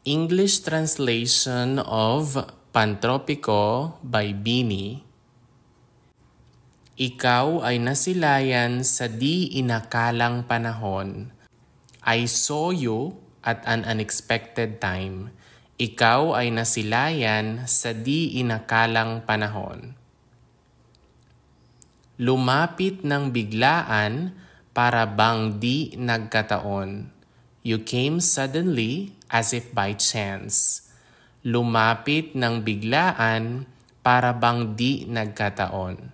English translation of Pantropiko by Bini. Ikaw ay nasilayan sa di inakalang panahon. I saw you at an unexpected time. Ikaw ay nasilayan sa di inakalang panahon. Lumapit ng biglaan para bang di nagkataon. You came suddenly as if by chance. Lumapit ng biglaan para bang di nagkataon.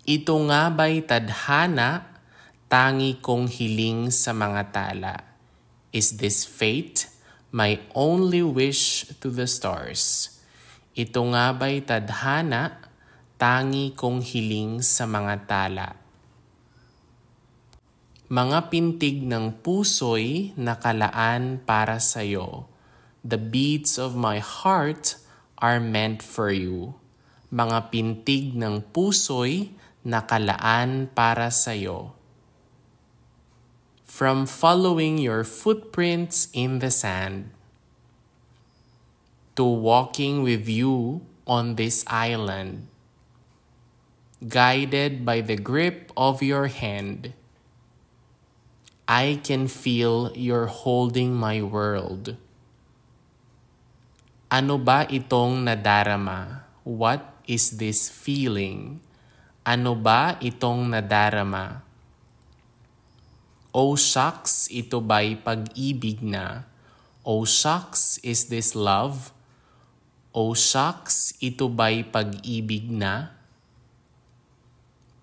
Ito nga ba'y tadhana, tangi kong hiling sa mga tala? Is this fate, my only wish to the stars? Ito nga ba'y tadhana, tangi kong hiling sa mga tala? Mga pintig ng puso'y nakalaan para sa'yo. The beats of my heart are meant for you. Mga pintig ng puso'y nakalaan para sa'yo. From following your footprints in the sand to walking with you on this island, guided by the grip of your hand, I can feel you're holding my world. Ano ba itong nadarama? What is this feeling? Ano ba itong nadarama? Oh shucks, ito ba'y pag-ibig na? Oh shucks, is this love? Oh shucks, ito ba'y pag-ibig na?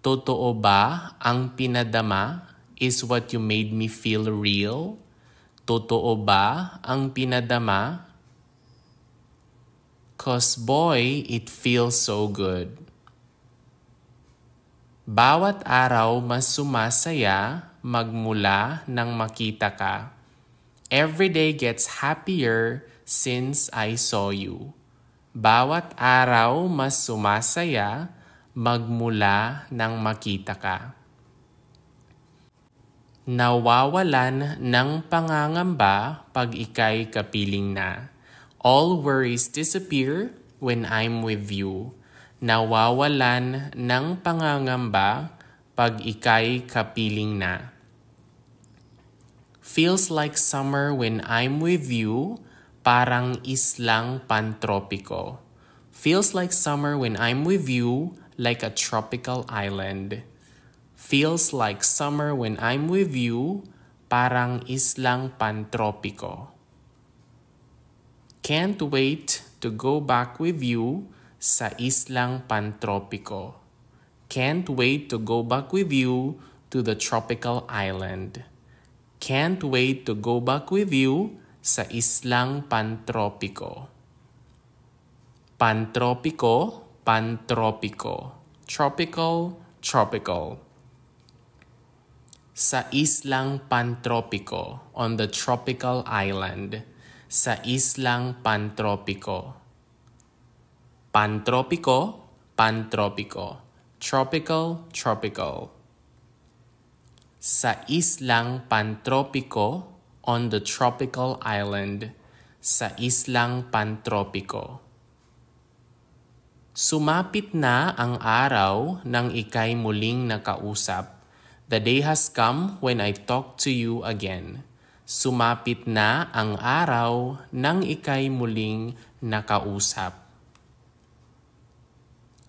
Totoo ba ang pinadama? Is what you made me feel real? Totoo ba ang pinadama? 'Cause boy, it feels so good. Bawat araw mas sumasaya magmula nang makita ka. Every day gets happier since I saw you. Bawat araw mas sumasaya magmula nang makita ka. Nawawalan ng pangangamba pag ika'y kapiling na. All worries disappear when I'm with you. Nawawalan ng pangangamba pag ika'y kapiling na. Feels like summer when I'm with you, parang islang pantropiko. Feels like summer when I'm with you, like a tropical island. Feels like summer when I'm with you, parang islang pantropiko. Can't wait to go back with you sa islang pantropiko. Can't wait to go back with you to the tropical island. Can't wait to go back with you sa islang pantropiko. Pantropiko, pantropiko. Tropical, tropical. Sa islang pantropiko, on the tropical island. Sa islang pantropiko. Pantropiko, pantropiko. Tropical, tropical. Sa islang pantropiko, on the tropical island. Sa islang pantropiko. Sumapit na ang araw nang ika'y muling nakausap. The day has come when I talk to you again. Sumapit na ang araw nang ika'y muling nakausap.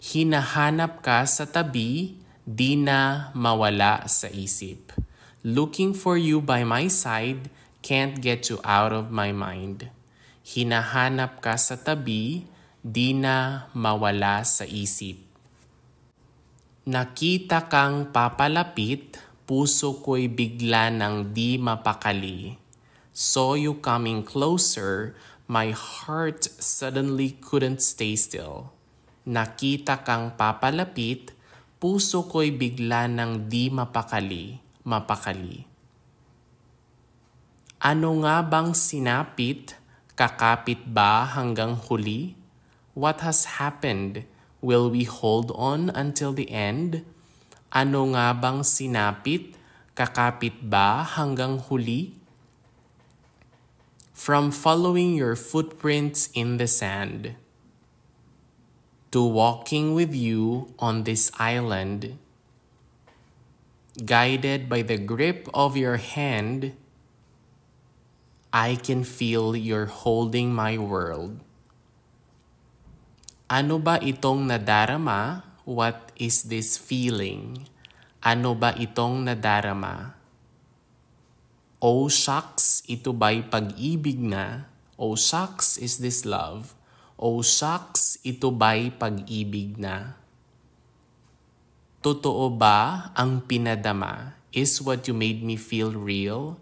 Hinahanap ka sa tabi, di na mawala sa isip. Looking for you by my side, can't get you out of my mind. Hinahanap ka sa tabi, di na mawala sa isip. Nakita kang papalapit, puso ko'y bigla nang di mapakali. Saw you coming closer, my heart suddenly couldn't stay still. Nakita kang papalapit, puso ko'y bigla nang di mapakali. Ano nga bang sinapit? Kakapit ba hanggang huli? What has happened? Will we hold on until the end? Ano nga bang sinapit? Kakapit ba hanggang huli? From following your footprints in the sand to walking with you on this island, guided by the grip of your hand, I can feel you're holding my world. Ano ba itong nadarama? What is this feeling? Ano ba itong nadarama? Oh shucks, ito ba'y pag-ibig na? Oh shucks, is this love? Oh shucks, ito ba'y pag-ibig na? Totoo ba ang pinadama? Is what you made me feel real?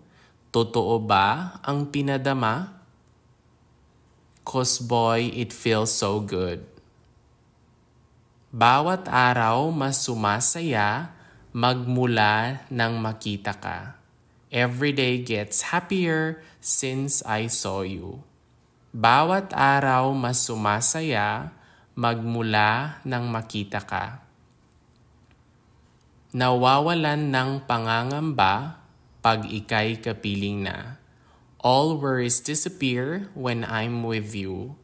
Totoo ba ang pinadama? 'Cause boy, it feels so good. Bawat araw mas sumasaya magmula nang makita ka. Every day gets happier since I saw you. Bawat araw mas sumasaya magmula nang makita ka. Nawawalan ng pangangamba pag ika'y kapiling na. All worries disappear when I'm with you.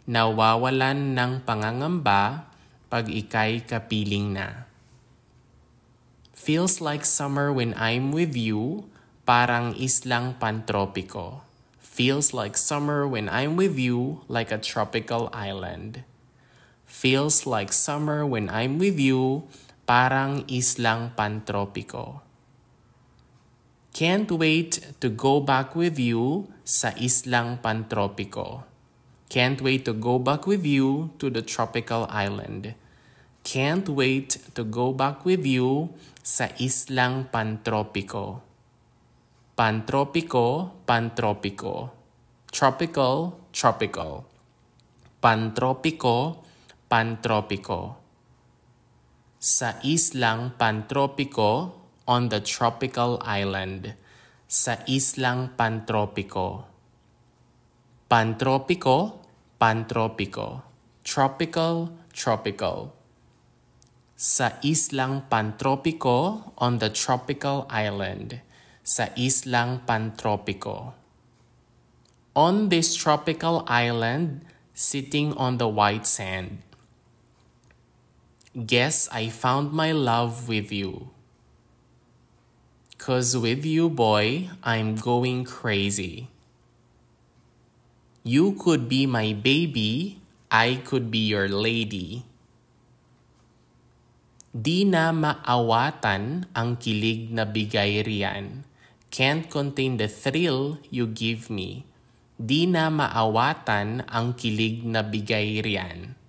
Nawawalan ng pangangamba pag ika'y kapiling na. Feels like summer when I'm with you, parang islang pantropiko. Feels like summer when I'm with you, like a tropical island. Feels like summer when I'm with you, parang islang pantropiko. Can't wait to go back with you sa islang pantropiko. Can't wait to go back with you to the tropical island. Can't wait to go back with you sa islang pantropiko. Pantropiko, pantropiko. Tropical, tropical. Pantropiko, pantropiko. Sa islang pantropiko, on the tropical island. Sa islang pantropiko. Pantropiko, pantropiko. Tropical, tropical. Sa islang pantropiko, on the tropical island. Sa islang pantropiko. On this tropical island, sitting on the white sand. Guess I found my love with you. 'Cause with you, boy, I'm going crazy. You could be my baby, I could be your lady. Di na maawatan ang kilig na bigay riyan. Can't contain the thrill you give me. Di na maawatan ang kilig na bigay riyan.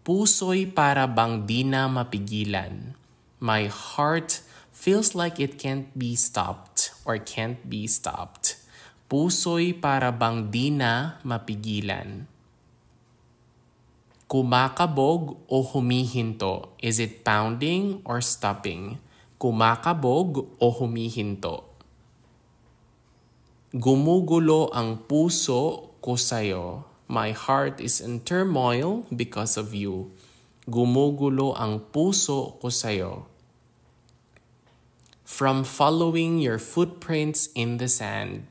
Puso'y para bang di na mapigilan. My heart feels like it can't be stopped or can't be stopped. Puso'y para bang di na mapigilan. Kumakabog o humihinto? Is it pounding or stopping? Kumakabog o humihinto? Gumugulo ang puso ko sa'yo. My heart is in turmoil because of you. Gumugulo ang puso ko sa'yo. From following your footprints in the sand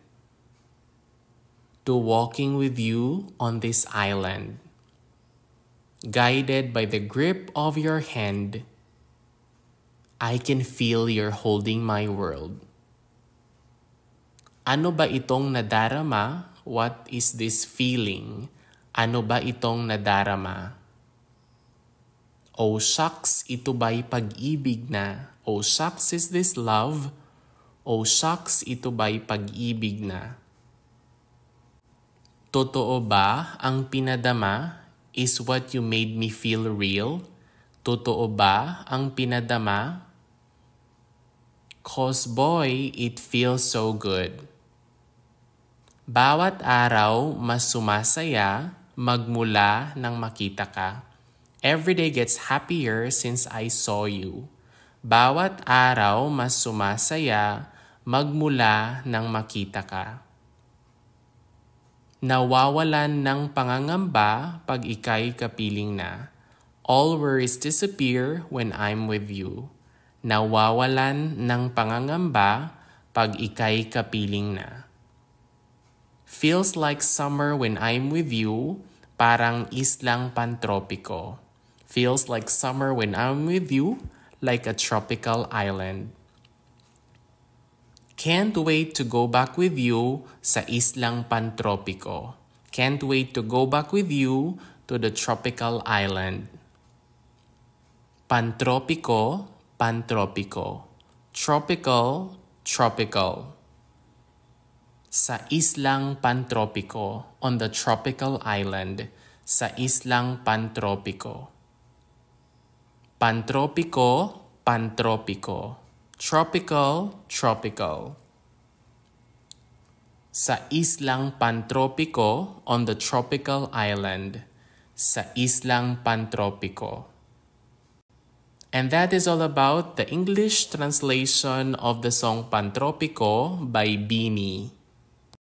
to walking with you on this island, guided by the grip of your hand, I can feel you're holding my world. Ano ba itong nadarama? What is this feeling? Ano ba itong nadarama? Oh shucks, ito ba'y pag-ibig na? Oh shucks, is this love? Oh shucks, ito ba'y pag-ibig na? Totoo ba ang pinadama? Is what you made me feel real? Totoo ba ang pinadama? 'Cause boy, it feels so good. Bawat araw mas sumasaya magmula nang makita ka. Every day gets happier since I saw you. Bawat araw mas sumasaya magmula nang makita ka. Nawawalan ng pangangamba pag ika'y kapiling na. All worries disappear when I'm with you. Nawawalan ng pangangamba pag ika'y kapiling na. Feels like summer when I'm with you, parang islang pantropiko. Feels like summer when I'm with you, like a tropical island. Can't wait to go back with you sa islang pantropiko. Can't wait to go back with you to the tropical island. Pantropiko, pantropiko. Tropical, tropical. Sa islang pantropiko, on the tropical island. Sa islang pantropiko. Pantropiko, pantropiko. Tropical, tropical. Sa islang pantropiko, on the tropical island. Sa islang pantropiko. And that is all about the English translation of the song Pantropiko by Beanie.